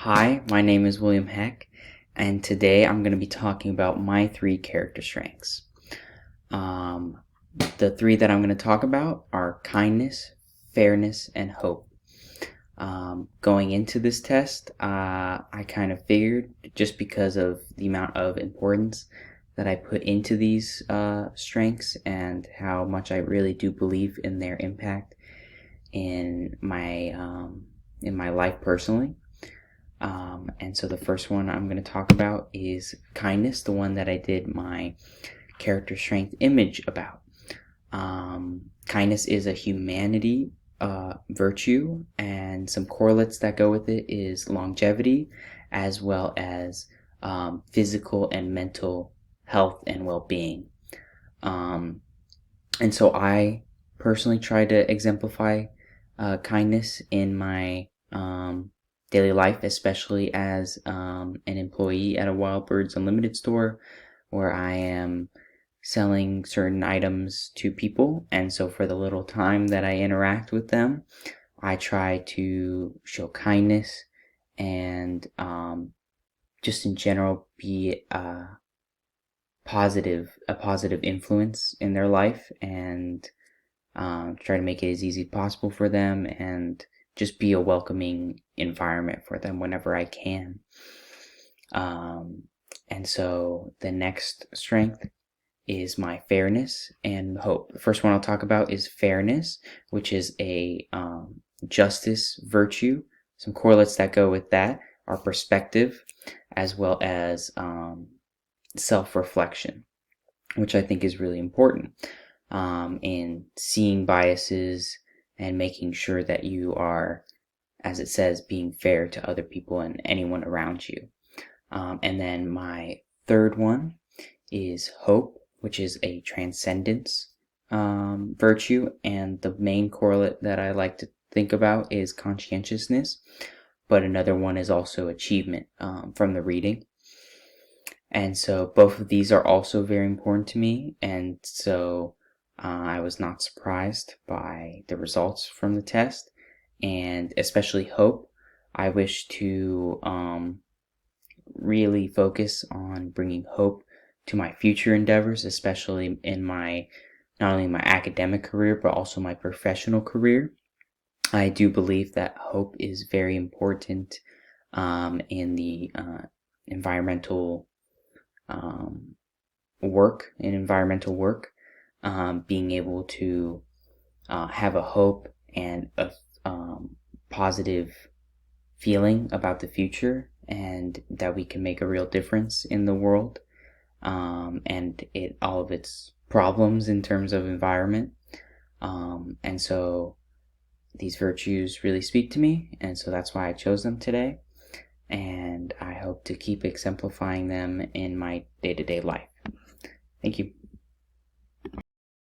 Hi, my name is William Heck, and today I'm going to be talking about my three character strengths. Um, the three that I'm going to talk about are kindness, fairness, and hope. Going into this test, I kind of figured just because of the amount of importance that I put into these strengths and how much I really do believe in their impact in my life personally. And so the first one I'm going to talk about is kindness, the one that I did my character strength image about. Kindness is a humanity virtue, and some correlates that go with it is longevity, as well as physical and mental health and well-being. Um, and so I personally try to exemplify kindness in my daily life, especially as an employee at a Wild Birds Unlimited store where I am selling certain items to people. And so for the little time that I interact with them, I try to show kindness and just in general be a positive influence in their life and try to make it as easy as possible for them and just be a welcoming environment for them whenever I can. And so the next strength is my fairness and hope. The first one I'll talk about is fairness, which is a justice virtue. Some correlates that go with that are perspective as well as self-reflection, which I think is really important in seeing biases and making sure that you are, as it says, being fair to other people and anyone around you. And then my third one is hope, which is a transcendence virtue. And the main correlate that I like to think about is conscientiousness. But another one is also achievement from the reading. And so both of these are also very important to me. And so I was not surprised by the results from the test, and especially hope. I wish to really focus on bringing hope to my future endeavors, especially in my not only my academic career but also my professional career. I do believe that hope is very important in the environmental environmental work, being able to have a hope and a positive feeling about the future and that we can make a real difference in the world and all of its problems in terms of environment. And so these virtues really speak to me, and so that's why I chose them today. And I hope to keep exemplifying them in my day-to-day life. Thank you.